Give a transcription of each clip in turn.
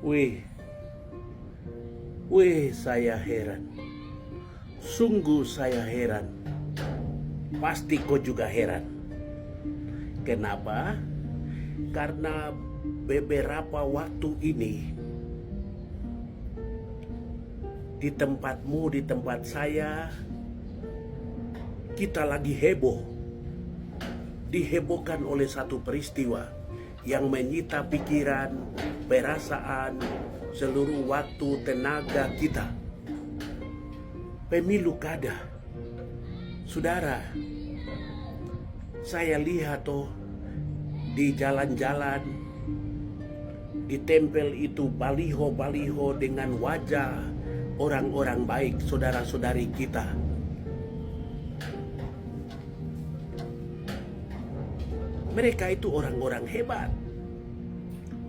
Wih, wih, saya heran. Sungguh saya heran. Pasti kau juga heran. Kenapa? Karena beberapa waktu ini di tempatmu, di tempat saya, kita lagi heboh. Dihebohkan oleh satu peristiwa yang menyita pikiran, perasaan, seluruh waktu, tenaga kita. Pemilu kada. Saudara, saya lihat di jalan-jalan, ditempel itu baliho-baliho dengan wajah orang-orang baik, saudara-saudari kita. Mereka itu orang-orang hebat.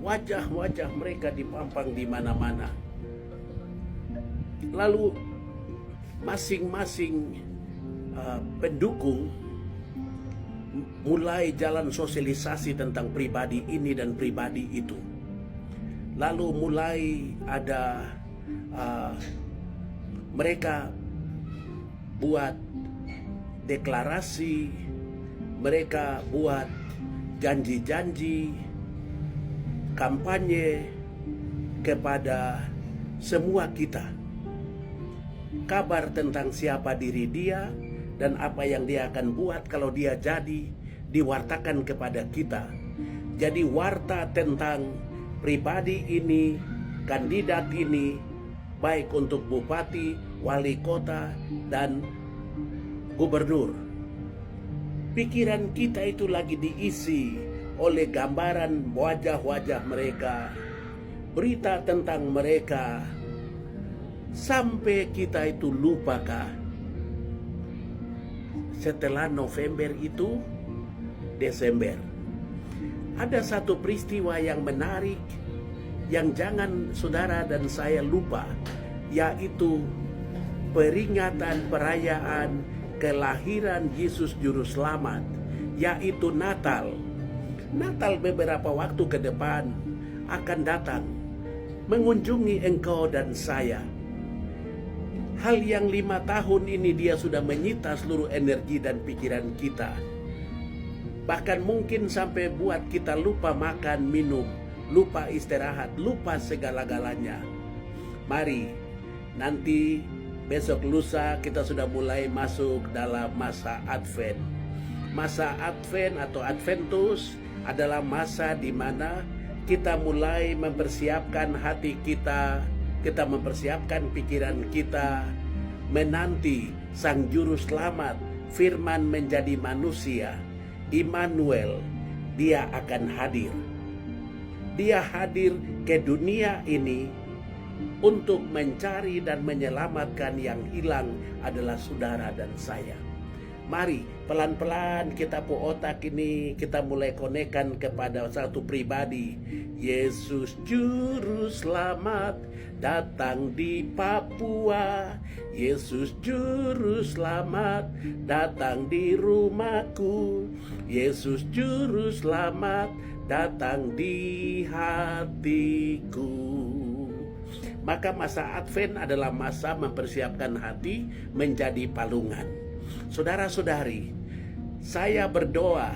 Wajah-wajah mereka dipampang di mana-mana. Lalu masing-masing pendukung mulai jalan sosialisasi tentang pribadi ini dan pribadi itu. Lalu mulai ada mereka buat deklarasi, mereka buat janji-janji, kampanye kepada semua kita. Kabar tentang siapa diri dia dan apa yang dia akan buat kalau dia jadi diwartakan kepada kita. Jadi warta tentang pribadi ini, kandidat ini, baik untuk bupati, wali kota, dan gubernur. Pikiran kita itu lagi diisi oleh gambaran wajah-wajah mereka, berita tentang mereka, sampai kita itu lupakah setelah November itu Desember. Ada satu peristiwa yang menarik yang jangan saudara dan saya lupa, yaitu peringatan perayaan kelahiran Yesus Juru Selamat, yaitu Natal. Natal beberapa waktu ke depan akan datang mengunjungi engkau dan saya. Hal yang 5 tahun ini dia sudah menyita seluruh energi dan pikiran kita. Bahkan mungkin sampai buat kita lupa makan, minum, lupa istirahat, lupa segala-galanya. Mari, nanti besok lusa kita sudah mulai masuk dalam masa Advent. Masa Advent atau Adventus adalah masa di mana kita mulai mempersiapkan hati kita, kita mempersiapkan pikiran kita, menanti Sang Juru Selamat, firman menjadi manusia, Immanuel, dia akan hadir. Dia hadir ke dunia ini untuk mencari dan menyelamatkan yang hilang adalah saudara dan saya. Mari pelan-pelan kita otak ini kita mulai konekkan kepada satu pribadi. Yesus Juru Selamat datang di Papua. Yesus Juru Selamat datang di rumahku. Yesus Juru Selamat datang di hatiku. Maka masa Advent adalah masa mempersiapkan hati menjadi palungan. Saudara-saudari, saya berdoa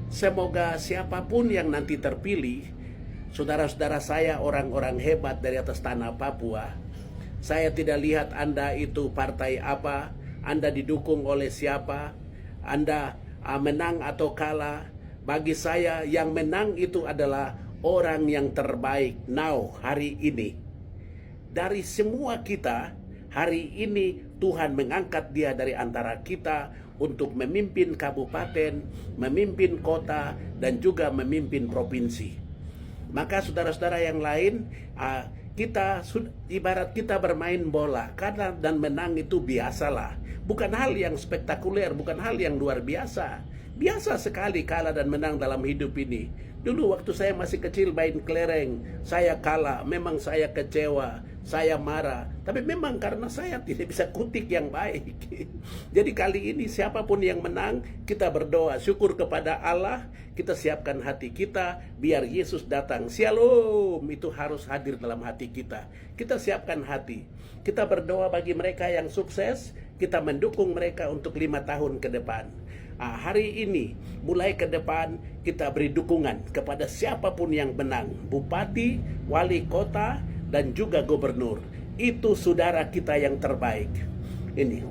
semoga siapapun yang nanti terpilih, saudara-saudara saya orang-orang hebat dari atas tanah Papua. Saya tidak lihat Anda itu partai apa, Anda didukung oleh siapa, Anda menang atau kalah. Bagi saya yang menang itu adalah orang yang terbaik hari ini. Dari semua kita, hari ini Tuhan mengangkat dia dari antara kita untuk memimpin kabupaten, memimpin kota, dan juga memimpin provinsi. Maka saudara-saudara yang lain, kita ibarat kita bermain bola, kalah dan menang itu biasalah. Bukan hal yang spektakuler, bukan hal yang luar biasa. Biasa sekali kalah dan menang dalam hidup ini. Dulu waktu saya masih kecil main kelereng, saya kalah, memang saya kecewa. saya marah. Tapi memang karena saya tidak bisa kutik yang baik. Jadi kali ini siapapun yang menang, kita berdoa, syukur kepada Allah, kita siapkan hati kita, biar Yesus datang. Shalom, itu harus hadir dalam hati kita. Kita siapkan hati. Kita berdoa bagi mereka yang sukses, kita mendukung mereka untuk 5 tahun ke depan. Hari ini, mulai ke depan, kita beri dukungan kepada siapapun yang menang. Bupati, wali kota, dan juga gubernur. Itu saudara kita yang terbaik. Ini,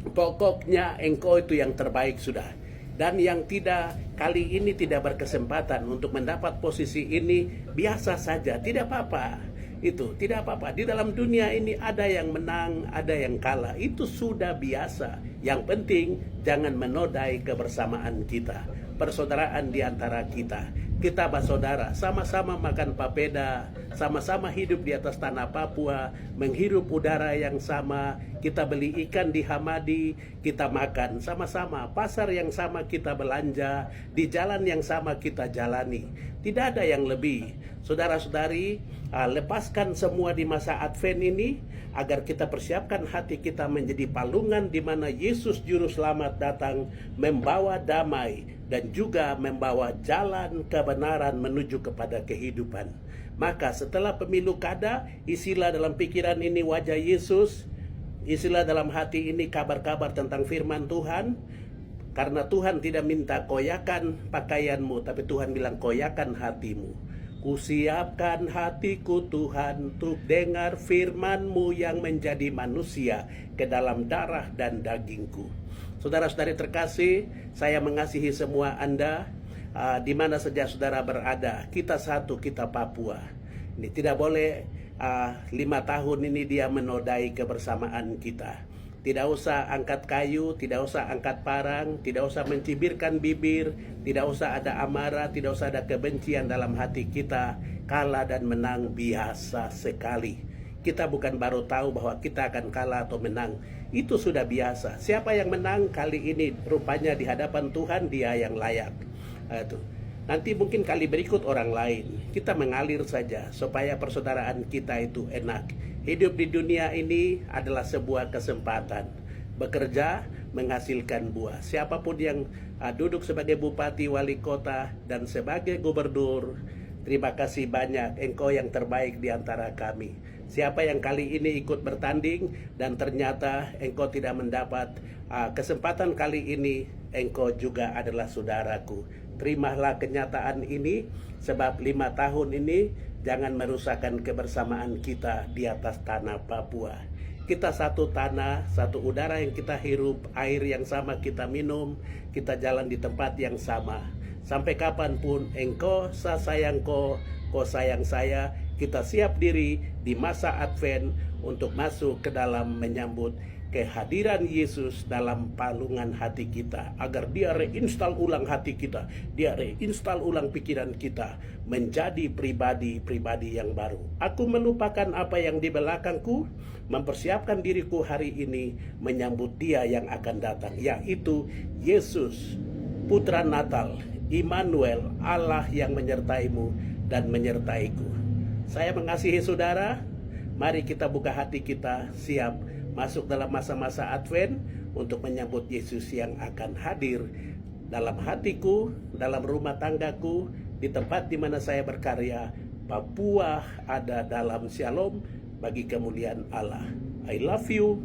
pokoknya engkau itu yang terbaik sudah. Dan yang tidak, kali ini tidak berkesempatan untuk mendapat posisi ini, biasa saja, tidak apa-apa. Itu tidak apa-apa. Di dalam dunia ini ada yang menang, ada yang kalah. Itu sudah biasa. Yang penting jangan menodai kebersamaan kita, persaudaraan di antara kita. Kita bersaudara, sama-sama makan papeda, sama-sama hidup di atas tanah Papua, menghirup udara yang sama. Kita beli ikan di Hamadi, kita makan sama-sama. Pasar yang sama kita belanja, di jalan yang sama kita jalani. Tidak ada yang lebih. Saudara-saudari, lepaskan semua di masa Advent ini, agar kita persiapkan hati kita menjadi palungan di mana Yesus Juru Selamat datang membawa damai dan juga membawa jalan kebenaran menuju kepada kehidupan. Maka setelah pemilu kada, isilah dalam pikiran ini wajah Yesus, isilah dalam hati ini kabar-kabar tentang firman Tuhan, karena Tuhan tidak minta koyakan pakaianmu, tapi Tuhan bilang koyakan hatimu. Kusiapkan hatiku Tuhan untuk dengar firman-Mu yang menjadi manusia ke dalam darah dan dagingku. Saudara-saudari terkasih, saya mengasihi semua Anda di mana saja saudara berada. Kita satu, kita Papua. Ini tidak boleh 5 tahun ini dia menodai kebersamaan kita. Tidak usah angkat kayu, tidak usah angkat parang, tidak usah mencibirkan bibir, tidak usah ada amarah, tidak usah ada kebencian dalam hati kita. Kalah dan menang biasa sekali. Kita bukan baru tahu bahwa kita akan kalah atau menang. Itu sudah biasa. Siapa yang menang kali ini rupanya di hadapan Tuhan dia yang layak. Nanti mungkin kali berikut orang lain. Kita mengalir saja supaya persaudaraan kita itu enak. Hidup di dunia ini adalah sebuah kesempatan. Bekerja menghasilkan buah. Siapapun yang duduk sebagai bupati, wali kota, dan sebagai gubernur, terima kasih banyak. Engkau yang terbaik di antara kami. Siapa yang kali ini ikut bertanding dan ternyata engkau tidak mendapat kesempatan kali ini, engkau juga adalah saudaraku. Terimalah kenyataan ini, sebab 5 tahun ini jangan merusakkan kebersamaan kita di atas tanah Papua. Kita satu tanah, satu udara yang kita hirup, air yang sama kita minum, kita jalan di tempat yang sama. Sampai kapanpun engkau sayang kau sayang saya, kita siap diri di masa Advent untuk masuk ke dalam menyambut kehadiran Yesus dalam palungan hati kita, agar dia reinstal ulang hati kita, dia reinstal ulang pikiran kita menjadi pribadi-pribadi yang baru. Aku melupakan apa yang di belakangku, mempersiapkan diriku hari ini menyambut dia yang akan datang, yaitu Yesus, Putra Natal, Immanuel, Allah yang menyertaimu dan menyertaiku. Saya mengasihi saudara, mari kita buka hati kita, siap masuk dalam masa-masa Advent untuk menyambut Yesus yang akan hadir dalam hatiku, dalam rumah tanggaku, di tempat di mana saya berkarya. Papua ada dalam shalom bagi kemuliaan Allah. I love you.